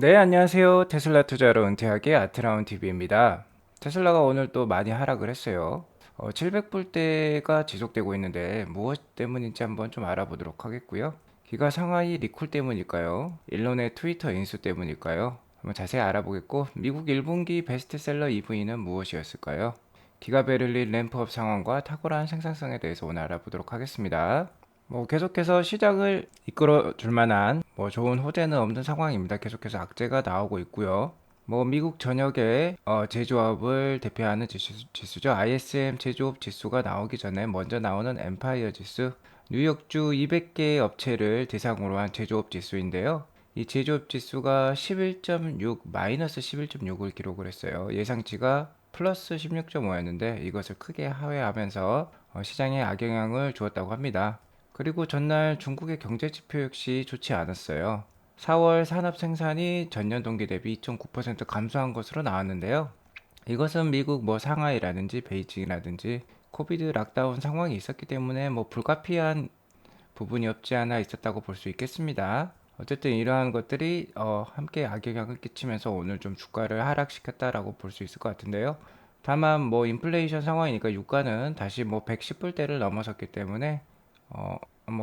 네, 안녕하세요. 테슬라 투자로 은퇴하게 아트라운 TV입니다. 테슬라가 오늘 또 많이 하락을 했어요. 700불대가 지속되고 있는데 무엇 때문인지 한번 좀 알아보도록 하겠고요. 기가 상하이 리콜 때문일까요? 일론의 트위터 인수 때문일까요? 한번 자세히 알아보겠고, 미국 1분기 베스트셀러 EV는 무엇이었을까요? 기가 베를린 램프업 상황과 탁월한 생산성에 대해서 오늘 알아보도록 하겠습니다. 계속해서 시장을 이끌어 줄 만한 좋은 호재는 없는 상황입니다. 계속해서 악재가 나오고 있고요. 미국 전역의 제조업을 대표하는 지수죠. ISM 제조업 지수가 나오기 전에 먼저 나오는 엠파이어 지수, 뉴욕주 200개 업체를 대상으로 한 제조업 지수인데요. 이 제조업 지수가 11.6, 마이너스 11.6을 기록을 했어요. 예상치가 플러스 16.5였는데 이것을 크게 하회하면서 시장에 악영향을 주었다고 합니다. 그리고 전날 중국의 경제 지표 역시 좋지 않았어요. 4월 산업 생산이 전년 동기 대비 2.9% 감소한 것으로 나왔는데요. 이것은 미국 상하이라든지 베이징이라든지 코비드 락다운 상황이 있었기 때문에 불가피한 부분이 없지 않아 있었다고 볼 수 있겠습니다. 어쨌든 이러한 것들이 함께 악영향을 끼치면서 오늘 좀 주가를 하락시켰다라고 볼 수 있을 것 같은데요. 다만 인플레이션 상황이니까 유가는 다시 110불대를 넘어섰기 때문에 어,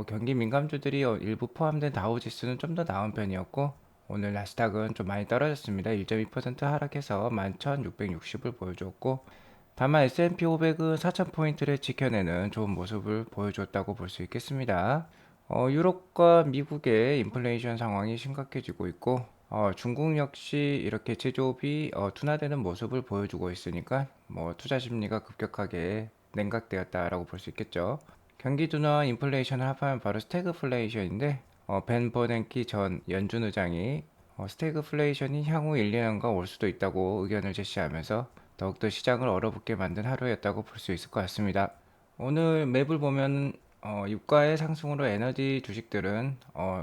경기 민감주들이 일부 포함된 다우지수는 좀 더 나은 편이었고 오늘 나스닥은 좀 많이 떨어졌습니다. 1.2% 하락해서 11,660을 보여주었고 다만 S&P 500은 4,000포인트를 지켜내는 좋은 모습을 보여줬다고 볼 수 있겠습니다. 유럽과 미국의 인플레이션 상황이 심각해지고 있고 중국 역시 이렇게 제조업이 둔화되는 모습을 보여주고 있으니까 투자 심리가 급격하게 냉각되었다라고 볼 수 있겠죠. 경기 둔화와 인플레이션을 합하면 바로 스태그플레이션인데 벤 버냉키 전 연준 의장이 스태그플레이션이 향후 1, 2년간 올 수도 있다고 의견을 제시하면서 더욱더 시장을 얼어붙게 만든 하루였다고 볼 수 있을 것 같습니다. 오늘 맵을 보면 유가의 상승으로 에너지 주식들은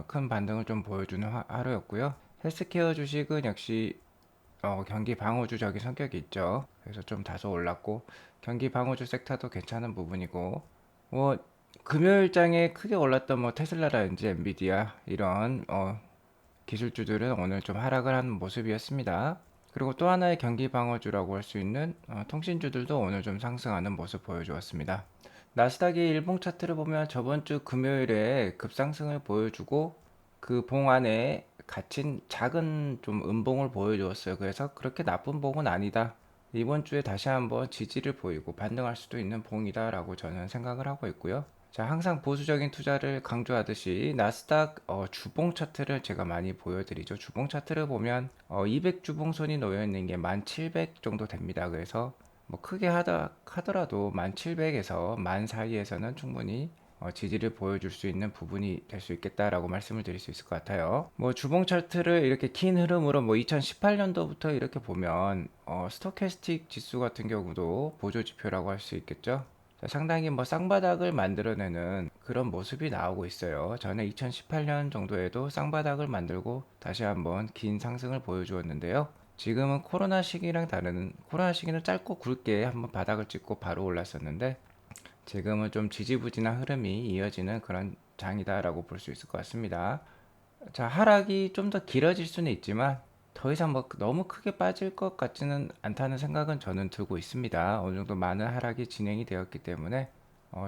큰 반등을 좀 보여주는 하루였고요. 헬스케어 주식은 역시 경기 방어주적인 성격이 있죠. 그래서 좀 다소 올랐고 경기 방어주 섹터도 괜찮은 부분이고 뭐 금요일장에 크게 올랐던 테슬라라든지 엔비디아 이런 기술주들은 오늘 좀 하락을 한 모습이었습니다. 그리고 또 하나의 경기 방어주라고 할 수 있는 통신주들도 오늘 좀 상승하는 모습 보여주었습니다. 나스닥이 일봉 차트를 보면 저번 주 금요일에 급상승을 보여주고 그 봉 안에 갇힌 작은 좀 음봉을 보여주었어요. 그래서 그렇게 나쁜 봉은 아니다. 이번 주에 다시 한번 지지를 보이고 반등할 수도 있는 봉이다라고 저는 생각을 하고 있고요. 자, 항상 보수적인 투자를 강조하듯이 나스닥 주봉 차트를 제가 많이 보여드리죠. 주봉 차트를 보면 200 주봉선이 놓여 있는 게 1700 정도 됩니다. 그래서 크게 하더라도 1700에서 1000 사이에서는 충분히 지지를 보여줄 수 있는 부분이 될 수 있겠다라고 말씀을 드릴 수 있을 것 같아요. 주봉 차트를 이렇게 긴 흐름으로 2018년도부터 이렇게 보면 스토캐스틱 지수 같은 경우도 보조 지표라고 할 수 있겠죠. 상당히 쌍바닥을 만들어내는 그런 모습이 나오고 있어요. 전에 2018년 정도에도 쌍바닥을 만들고 다시 한번 긴 상승을 보여주었는데요. 지금은 코로나 시기랑 다른, 코로나 시기는 짧고 굵게 한번 바닥을 찍고 바로 올랐었는데 지금은 좀 지지부진한 흐름이 이어지는 그런 장이다라고 볼 수 있을 것 같습니다. 자, 하락이 좀 더 길어질 수는 있지만 더 이상 너무 크게 빠질 것 같지는 않다는 생각은 저는 들고 있습니다. 어느 정도 많은 하락이 진행이 되었기 때문에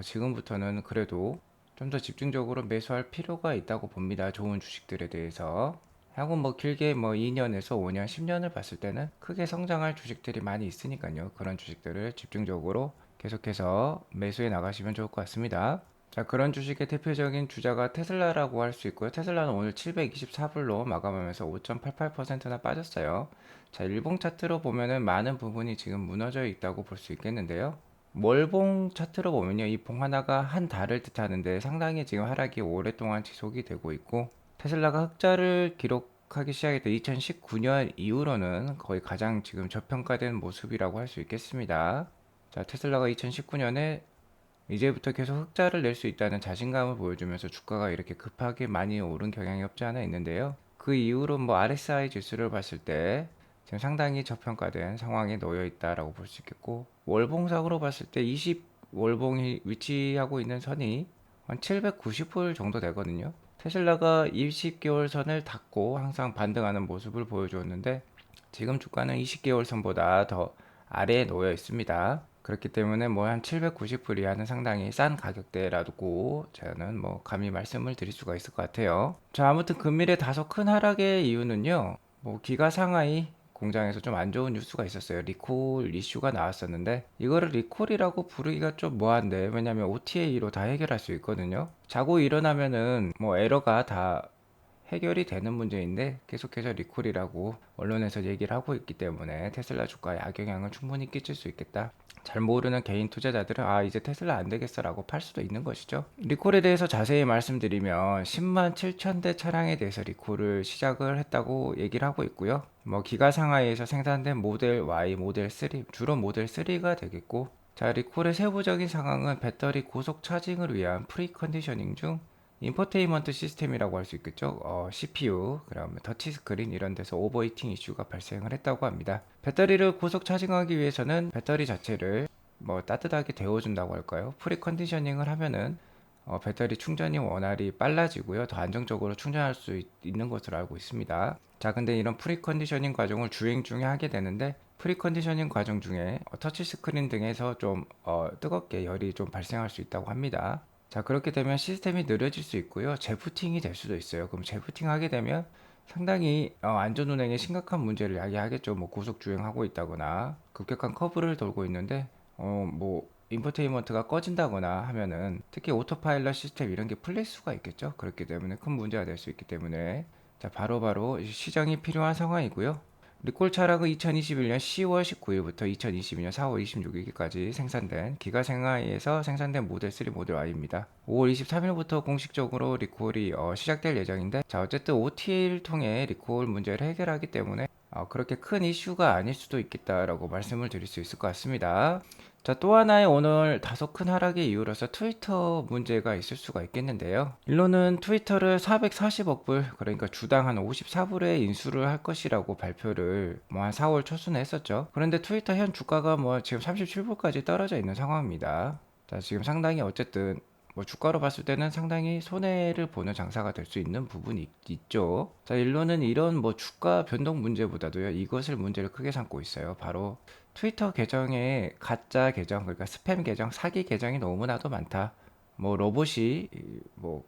지금부터는 그래도 좀 더 집중적으로 매수할 필요가 있다고 봅니다. 좋은 주식들에 대해서. 향후 길게 2년에서 5년, 10년을 봤을 때는 크게 성장할 주식들이 많이 있으니까요. 그런 주식들을 집중적으로 계속해서 매수해 나가시면 좋을 것 같습니다. 자, 그런 주식의 대표적인 주자가 테슬라라고 할 수 있고요. 테슬라는 오늘 724불로 마감하면서 5.88%나 빠졌어요. 자, 일봉 차트로 보면은 많은 부분이 지금 무너져 있다고 볼 수 있겠는데요. 월봉 차트로 보면요. 이 봉 하나가 한 달을 뜻하는데 상당히 지금 하락이 오랫동안 지속이 되고 있고 테슬라가 흑자를 기록하기 시작했던 2019년 이후로는 거의 가장 지금 저평가된 모습이라고 할 수 있겠습니다. 자, 테슬라가 2019년에 이제부터 계속 흑자를 낼 수 있다는 자신감을 보여주면서 주가가 이렇게 급하게 많이 오른 경향이 없지 않아 있는데요. 그 이후로 RSI 지수를 봤을 때 지금 상당히 저평가된 상황에 놓여 있다라고 볼 수 있겠고 월봉상으로 봤을 때 20 월봉이 위치하고 있는 선이 한 790불 정도 되거든요. 테슬라가 20개월 선을 닫고 항상 반등하는 모습을 보여주었는데 지금 주가는 20개월 선보다 더 아래에 놓여 있습니다. 그렇기 때문에 뭐 한 790불 이하는 상당히 싼 가격대라고 저는 뭐 감히 말씀을 드릴 수가 있을 것 같아요. 자, 아무튼 금일의 다소 큰 하락의 이유는요. 뭐 기가 상하이 공장에서 좀 안 좋은 뉴스가 있었어요. 리콜 이슈가 나왔었는데 이거를 리콜이라고 부르기가 좀 뭐한데, 왜냐면 OTA로 다 해결할 수 있거든요. 자고 일어나면은 뭐 에러가 다 해결이 되는 문제인데 계속해서 리콜이라고 언론에서 얘기를 하고 있기 때문에 테슬라 주가에 악영향을 충분히 끼칠 수 있겠다. 잘 모르는 개인 투자자들은 이제 테슬라 안 되겠어 라고 팔 수도 있는 것이죠. 리콜에 대해서 자세히 말씀드리면 10만 7천 대 차량에 대해서 리콜을 시작을 했다고 얘기를 하고 있고요. 뭐 기가 상하이에서 생산된 모델 Y, 모델 3, 주로 모델 3가 되겠고, 자, 리콜의 세부적인 상황은 배터리 고속 차징을 위한 프리 컨디셔닝 중 인포테인먼트 시스템이라고 할 수 있겠죠. CPU, 그다음에 터치 스크린 이런 데서 오버히팅 이슈가 발생을 했다고 합니다. 배터리를 고속 차징하기 위해서는 배터리 자체를 뭐 따뜻하게 데워준다고 할까요? 프리 컨디셔닝을 하면은 배터리 충전이 원활히 빨라지고요. 더 안정적으로 충전할 수 있는 것으로 알고 있습니다. 자, 근데 이런 프리 컨디셔닝 과정을 주행 중에 하게 되는데 프리 컨디셔닝 과정 중에 터치 스크린 등에서 좀 뜨겁게 열이 좀 발생할 수 있다고 합니다. 자, 그렇게 되면 시스템이 느려질 수 있고요. 재부팅이 될 수도 있어요. 그럼 재부팅 하게 되면 상당히 안전운행에 심각한 문제를 야기하겠죠. 뭐 고속 주행하고 있다거나 급격한 커브를 돌고 있는데 뭐 인포테인먼트가 꺼진다거나 하면은 특히 오토파일럿 시스템 이런 게 풀릴 수가 있겠죠. 그렇기 때문에 큰 문제가 될 수 있기 때문에 자, 바로바로 시정이 필요한 상황이고요. 리콜 차량은 2021년 10월 19일부터 2022년 4월 26일까지 생산된 기가생하이에서 생산된 모델 3 모델 Y입니다. 5월 23일부터 공식적으로 리콜이 시작될 예정인데, 자, 어쨌든 OTA를 통해 리콜 문제를 해결하기 때문에 그렇게 큰 이슈가 아닐 수도 있겠다라고 말씀을 드릴 수 있을 것 같습니다. 자, 또 하나의 오늘 다소 큰 하락의 이유로서 트위터 문제가 있을 수가 있겠는데요. 일론은 트위터를 440억 불, 그러니까 주당 한 54불에 인수를 할 것이라고 발표를 뭐 한 4월 초순에 했었죠. 그런데 트위터 현 주가가 뭐 지금 37불까지 떨어져 있는 상황입니다. 자, 지금 상당히 어쨌든 뭐 주가로 봤을 때는 상당히 손해를 보는 장사가 될 수 있는 부분이 있죠. 자, 일론은 이런 뭐 주가 변동 문제보다도요, 이것을 문제를 크게 삼고 있어요. 바로 트위터 계정에 가짜 계정, 그러니까 스팸 계정, 사기 계정이 너무나도 많다. 뭐 로봇이 뭐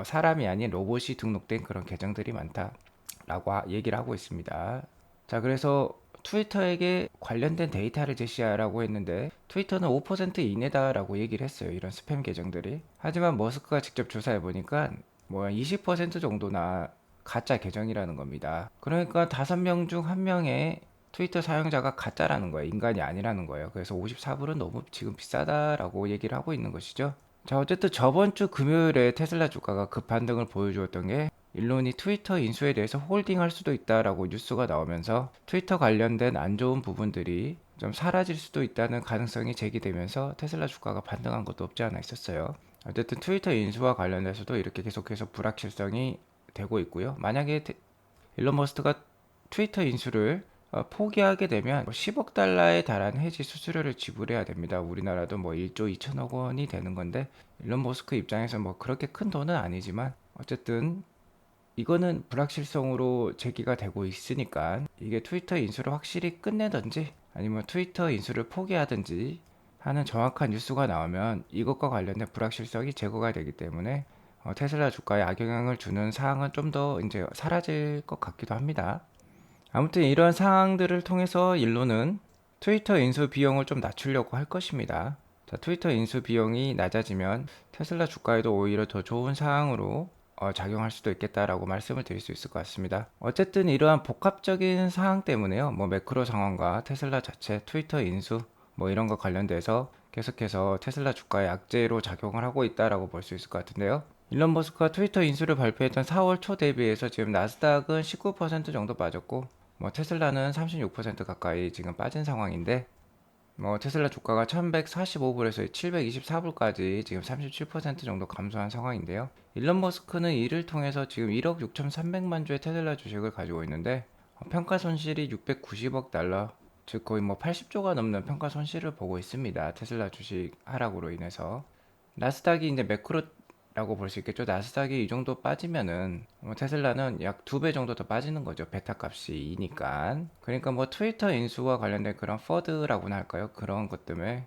사람이 아닌 로봇이 등록된 그런 계정들이 많다라고 얘기를 하고 있습니다. 자, 그래서 트위터에게 관련된 데이터를 제시하라고 했는데 트위터는 5% 이내다라고 얘기를 했어요. 이런 스팸 계정들이. 하지만 머스크가 직접 조사해 보니까 뭐 20% 정도나 가짜 계정이라는 겁니다. 그러니까 5명 중 1명의 트위터 사용자가 가짜라는 거예요. 인간이 아니라는 거예요. 그래서 54불은 너무 지금 비싸다라고 얘기를 하고 있는 것이죠. 자, 어쨌든 저번 주 금요일에 테슬라 주가가 급반등을 보여주었던 게 일론이 트위터 인수에 대해서 홀딩할 수도 있다라고 뉴스가 나오면서 트위터 관련된 안 좋은 부분들이 좀 사라질 수도 있다는 가능성이 제기되면서 테슬라 주가가 반등한 것도 없지 않아 있었어요. 어쨌든 트위터 인수와 관련해서도 이렇게 계속해서 불확실성이 되고 있고요. 만약에 일론 머스크가 트위터 인수를 포기하게 되면 10억 달러에 달하는 해지 수수료를 지불해야 됩니다. 우리나라도 뭐 1조 2천억 원이 되는 건데 일론 머스크 입장에서 뭐 그렇게 큰 돈은 아니지만 어쨌든 이거는 불확실성으로 제기가 되고 있으니까 이게 트위터 인수를 확실히 끝내든지 아니면 트위터 인수를 포기하든지 하는 정확한 뉴스가 나오면 이것과 관련된 불확실성이 제거가 되기 때문에 테슬라 주가에 악영향을 주는 사항은 좀 더 이제 사라질 것 같기도 합니다. 아무튼 이런 상황들을 통해서 일론은 트위터 인수 비용을 좀 낮추려고 할 것입니다. 자, 트위터 인수 비용이 낮아지면 테슬라 주가에도 오히려 더 좋은 상황으로 작용할 수도 있겠다라고 말씀을 드릴 수 있을 것 같습니다. 어쨌든 이러한 복합적인 상황 때문에요. 뭐 매크로 상황과 테슬라 자체, 트위터 인수 뭐 이런 거 관련돼서 계속해서 테슬라 주가에 악재로 작용을 하고 있다라고 볼 수 있을 것 같은데요. 일론 머스크가 트위터 인수를 발표했던 4월 초 대비해서 지금 나스닥은 19% 정도 빠졌고 뭐 테슬라는 36% 가까이 지금 빠진 상황인데 뭐 테슬라 주가가 1145불에서 724불까지 지금 37% 정도 감소한 상황인데요. 일론 머스크는 이를 통해서 지금 1억 6,300만 주의 테슬라 주식을 가지고 있는데 평가 손실이 690억 달러, 즉 거의 뭐 80조가 넘는 평가 손실을 보고 있습니다. 테슬라 주식 하락으로 인해서. 나스닥이 이제 매크로 라고 볼 수 있겠죠. 나스닥이 이 정도 빠지면은 테슬라는 약 2배 정도 더 빠지는 거죠. 베타 값이 2니까. 그러니까 뭐 트위터 인수와 관련된 그런 퍼드라고나 할까요? 그런 것 때문에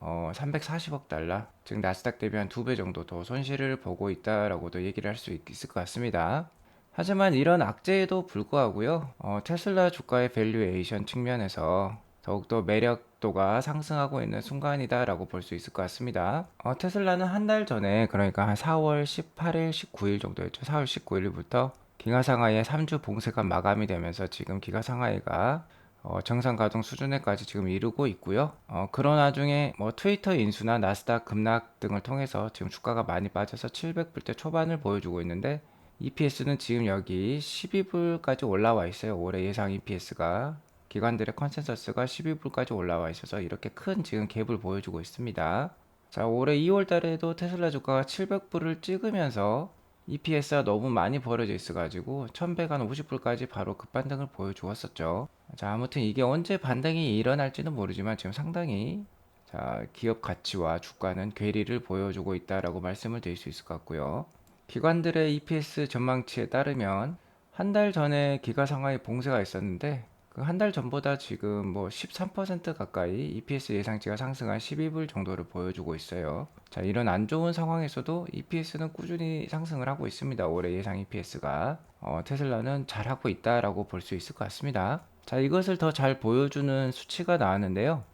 340억 달러, 즉 나스닥 대비 한 2배 정도 더 손실을 보고 있다라고도 얘기를 할 수 있을 것 같습니다. 하지만 이런 악재에도 불구하고요, 테슬라 주가의 밸류에이션 측면에서 더욱더 매력도가 상승하고 있는 순간이다라고 볼 수 있을 것 같습니다. 테슬라는 한 달 전에, 그러니까 한 4월 18일, 19일 정도였죠. 4월 19일부터 기가상하이의 3주 봉쇄가 마감이 되면서 지금 기가상하이가 정상 가동 수준에까지 지금 이르고 있고요. 그런 와중에 뭐 트위터 인수나 나스닥 급락 등을 통해서 지금 주가가 많이 빠져서 700불대 초반을 보여주고 있는데, EPS는 지금 여기 12불까지 올라와 있어요. 올해 예상 EPS가 기관들의 컨센서스가 12불까지 올라와 있어서 이렇게 큰 지금 갭을 보여주고 있습니다. 자, 올해 2월 달에도 테슬라 주가가 700불을 찍으면서 EPS가 너무 많이 벌어져 있어가지고 1150불까지 바로 급반등을 보여주었었죠. 자, 아무튼 이게 언제 반등이 일어날지는 모르지만 지금 상당히 기업 가치와 주가는 괴리를 보여주고 있다라고 말씀을 드릴 수 있을 것 같고요. 기관들의 EPS 전망치에 따르면 한 달 전에 기가상하이 봉쇄가 있었는데 그 한 달 전보다 지금 뭐 13% 가까이 EPS 예상치가 상승한 12불 정도를 보여주고 있어요. 자, 이런 안 좋은 상황에서도 EPS는 꾸준히 상승을 하고 있습니다. 올해 예상 EPS가 테슬라는 잘하고 있다라고 볼 수 있을 것 같습니다. 자, 이것을 더 잘 보여주는 수치가 나왔는데요.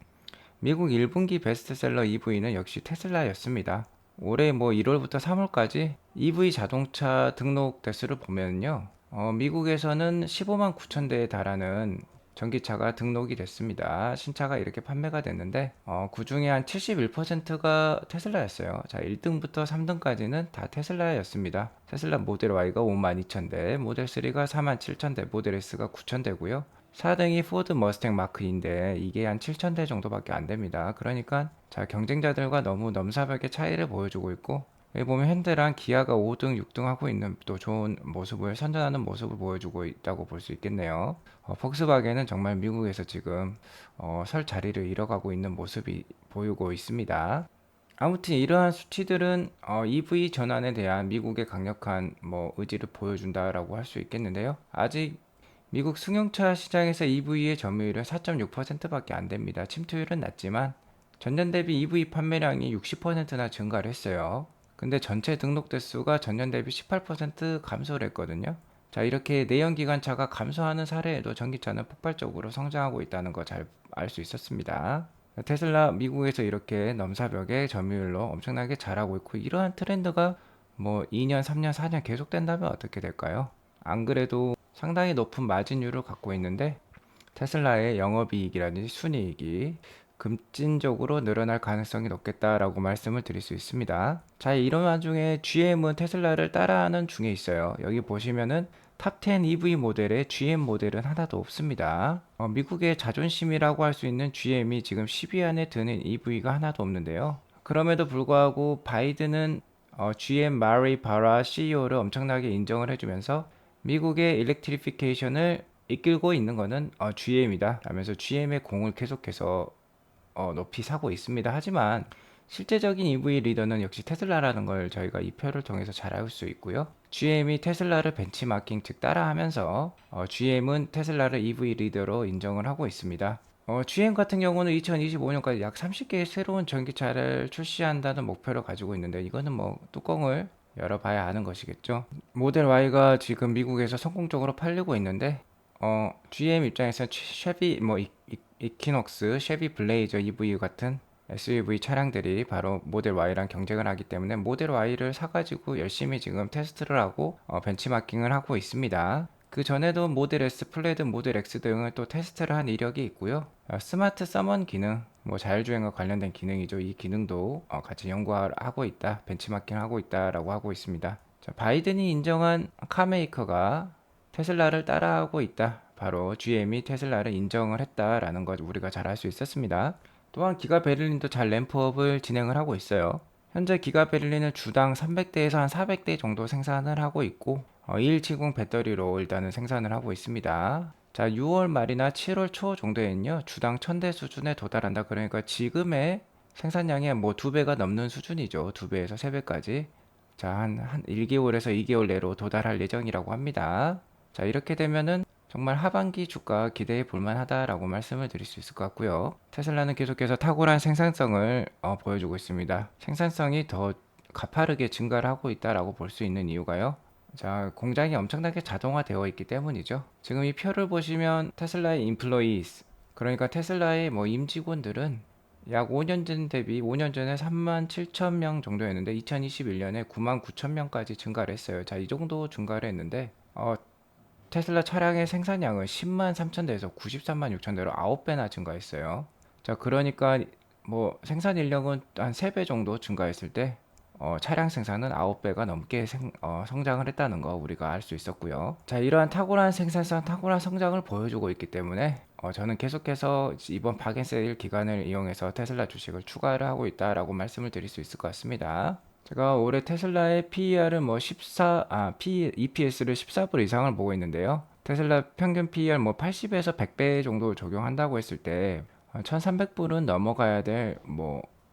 미국 1분기 베스트셀러 EV는 역시 테슬라였습니다. 올해 뭐 1월부터 3월까지 EV 자동차 등록 대수를 보면요. 미국에서는 15만 9천 대에 달하는 전기차가 등록이 됐습니다. 신차가 이렇게 판매가 됐는데, 그 중에 한 71%가 테슬라였어요. 자, 1등부터 3등까지는 다 테슬라였습니다. 테슬라 모델 Y가 5만 2천 대, 모델 3가 4만 7천 대, 모델 S가 9천 대고요. 4등이 포드 머스탱 마크인데 이게 한 7,000대 정도밖에 안 됩니다. 그러니까 자, 경쟁자들과 너무 넘사벽의 차이를 보여주고 있고, 여기 보면 현대랑 기아가 5등, 6등 하고 있는 또 좋은 모습을 선전하는 모습을 보여주고 있다고 볼 수 있겠네요. 폭스바겐은 정말 미국에서 지금 설 자리를 잃어가고 있는 모습이 보이고 있습니다. 아무튼 이러한 수치들은 EV 전환에 대한 미국의 강력한 뭐 의지를 보여준다라고 할 수 있겠는데요. 아직 미국 승용차 시장에서 EV의 점유율은 4.6%밖에 안 됩니다. 침투율은 낮지만 전년 대비 EV 판매량이 60%나 증가를 했어요. 근데 전체 등록 대수가 전년 대비 18% 감소를 했거든요. 자, 이렇게 내연기관차가 감소하는 사례에도 전기차는 폭발적으로 성장하고 있다는 거 잘 알 수 있었습니다. 테슬라 미국에서 이렇게 넘사벽의 점유율로 엄청나게 잘하고 있고, 이러한 트렌드가 뭐 2년, 3년, 4년 계속된다면 어떻게 될까요? 안 그래도 상당히 높은 마진율을 갖고 있는데 테슬라의 영업이익이라든지 순이익이 급진적으로 늘어날 가능성이 높겠다라고 말씀을 드릴 수 있습니다. 자, 이런 와중에 GM은 테슬라를 따라하는 중에 있어요. 여기 보시면은 탑10 EV 모델에 GM 모델은 하나도 없습니다. 미국의 자존심이라고 할 수 있는 GM이 지금 10위 안에 드는 EV가 하나도 없는데요. 그럼에도 불구하고 바이든은 GM 마리 바라 CEO를 엄청나게 인정을 해주면서 미국의 일렉트리피케이션을 이끌고 있는 것은 GM이다 라면서 GM의 공을 계속해서 높이 사고 있습니다. 하지만 실제적인 EV 리더는 역시 테슬라라는 걸 저희가 이 표를 통해서 잘 알 수 있고요. GM이 테슬라를 벤치마킹 즉 따라하면서 GM은 테슬라를 EV 리더로 인정을 하고 있습니다. GM 같은 경우는 2025년까지 약 30개의 새로운 전기차를 출시한다는 목표를 가지고 있는데, 이거는 뭐 뚜껑을 열어봐야 아는 것이겠죠. 모델 Y가 지금 미국에서 성공적으로 팔리고 있는데, GM 입장에서 쉐비 뭐 이퀴녹스, 쉐비 블레이저 EV 같은 SUV 차량들이 바로 모델 Y랑 경쟁을 하기 때문에 모델 Y를 사가지고 열심히 지금 테스트를 하고 벤치마킹을 하고 있습니다. 그 전에도 모델 S, 플레드, 모델 X 등을 또 테스트를 한 이력이 있고요. 스마트 서먼 기능, 뭐 자율주행과 관련된 기능이죠. 이 기능도 같이 연구하고 있다, 벤치마킹을 하고 있다라고 하고 있습니다. 자, 바이든이 인정한 카메이커가 테슬라를 따라하고 있다. 바로 GM이 테슬라를 인정을 했다라는 것 우리가 잘 알 수 있었습니다. 또한 기가 베를린도 잘 램프업을 진행을 하고 있어요. 현재 기가 베를린은 주당 300대에서 한 400대 정도 생산을 하고 있고 2170 배터리로 일단은 생산을 하고 있습니다. 자, 6월 말이나 7월 초 정도에는요 주당 1000대 수준에 도달한다. 그러니까 지금의 생산량의 뭐 2배가 넘는 수준이죠. 2배에서 3배까지. 자, 한 1개월에서 2개월 내로 도달할 예정이라고 합니다. 자, 이렇게 되면은 정말 하반기 주가 기대해 볼 만하다라고 말씀을 드릴 수 있을 것 같고요. 테슬라는 계속해서 탁월한 생산성을 보여주고 있습니다. 생산성이 더 가파르게 증가를 하고 있다라고 볼 수 있는 이유가요. 자, 공장이 엄청나게 자동화되어 있기 때문이죠. 지금 이 표를 보시면 테슬라의 인플로이스, 그러니까 테슬라의 뭐 임직원들은 약 5년 전 대비 5년 전에 3만 7천 명 정도였는데 2021년에 9만 9천 명까지 증가를 했어요. 자, 이 정도 증가를 했는데 테슬라 차량의 생산량은 10만 3천 대에서 93만 6천 대로 9배나 증가했어요. 자, 그러니까 뭐 생산 인력은 한 3배 정도 증가했을 때 차량 생산은 9배가 넘게 성장을 했다는 거 우리가 알 수 있었고요. 자, 이러한 탁월한 생산성, 탁월한 성장을 보여주고 있기 때문에 저는 계속해서 이번 박앤세일 기간을 이용해서 테슬라 주식을 추가를 하고 있다라고 말씀을 드릴 수 있을 것 같습니다. 제가 올해 테슬라의 PER은 뭐 EPS를 14불 이상을 보고 있는데요. 테슬라 평균 PER 뭐 80에서 100배 정도 적용한다고 했을 때 1300불은 넘어가야 될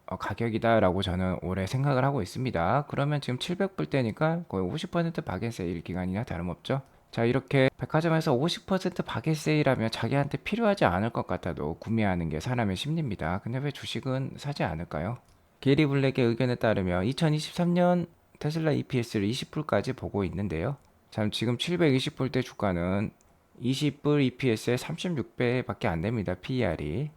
가격이다라고 저는 올해 생각을 하고 있습니다. 그러면 지금 700불대니까 거의 50% 박앤세일 기간이나 다름없죠. 자, 이렇게 백화점에서 50% 박앤세일하면 자기한테 필요하지 않을 것 같아도 구매하는 게 사람의 심리입니다. 근데 왜 주식은 사지 않을까요? 게리 블랙의 의견에 따르면 2023년 테슬라 EPS를 20불까지 보고 있는데요. 참 지금 720불대 주가는 20불 EPS에 36배밖에 안 됩니다. PER이.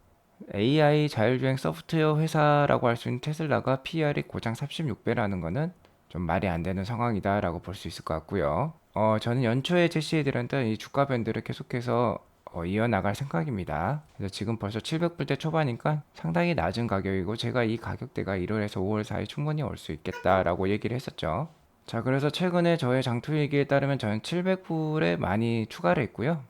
AI 자율주행 소프트웨어 회사라고 할 수 있는 테슬라가 PER이 고작 36배라는 거는 좀 말이 안 되는 상황이다라고 볼 수 있을 것 같고요. 저는 연초에 제시해드렸던 이 주가 밴드를 계속해서 이어나갈 생각입니다. 그래서 지금 벌써 700불대 초반이니까 상당히 낮은 가격이고 제가 이 가격대가 1월에서 5월 사이 충분히 올 수 있겠다라고 얘기를 했었죠. 자, 그래서 최근에 저의 장투 얘기에 따르면 저는 700불에 많이 추가를 했고요.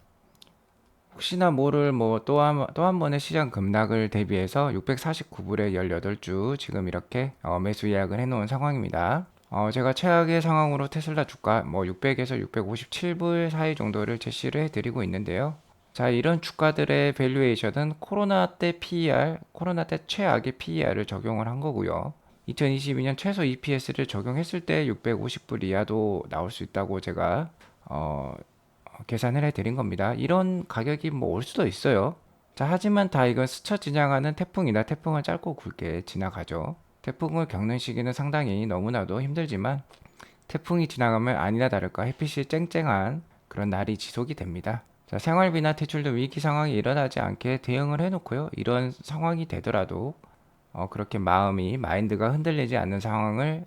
혹시나 모를 뭐 또 한 번의 시장 급락을 대비해서 649불에 18주 지금 이렇게 매수 예약을 해놓은 상황입니다. 제가 최악의 상황으로 테슬라 주가 뭐 600에서 657불 사이 정도를 제시를 해드리고 있는데요. 자, 이런 주가들의 밸류에이션은 코로나 때 PER, 코로나 때 최악의 PER을 적용을 한 거고요. 2022년 최소 EPS를 적용했을 때 650불 이하도 나올 수 있다고 제가 계산을 해드린 겁니다. 이런 가격이 뭐 올 수도 있어요. 자, 하지만 다 이건 스쳐 지나가는 태풍이나 태풍은 짧고 굵게 지나가죠. 태풍을 겪는 시기는 상당히 너무나도 힘들지만 태풍이 지나가면 아니나 다를까 햇빛이 쨍쨍한 그런 날이 지속이 됩니다. 자, 생활비나 대출도 위기 상황이 일어나지 않게 대응을 해놓고요. 이런 상황이 되더라도 그렇게 마인드가 흔들리지 않는 상황을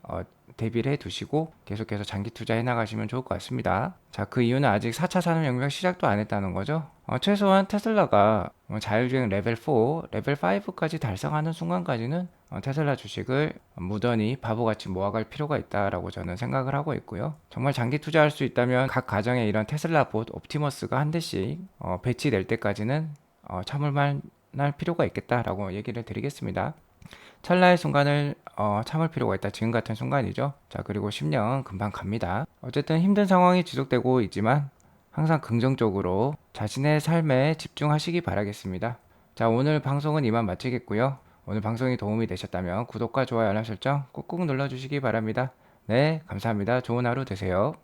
대비를 해 두시고 계속해서 장기 투자해 나가시면 좋을 것 같습니다. 자, 그 이유는 아직 4차 산업혁명 시작도 안 했다는 거죠. 최소한 테슬라가 자율주행 레벨 4, 레벨 5까지 달성하는 순간까지는 테슬라 주식을 무던히 바보같이 모아갈 필요가 있다라고 저는 생각을 하고 있고요. 정말 장기 투자할 수 있다면 각 가정에 이런 테슬라 봇 옵티머스가 한 대씩 배치될 때까지는 참을만 할 필요가 있겠다라고 얘기를 드리겠습니다. 찰나의 순간을 참을 필요가 있다. 지금 같은 순간이죠. 자, 그리고 10년 금방 갑니다. 어쨌든 힘든 상황이 지속되고 있지만 항상 긍정적으로 자신의 삶에 집중하시기 바라겠습니다. 자, 오늘 방송은 이만 마치겠고요. 오늘 방송이 도움이 되셨다면 구독과 좋아요, 알람 설정 꾹꾹 눌러주시기 바랍니다. 네, 감사합니다. 좋은 하루 되세요.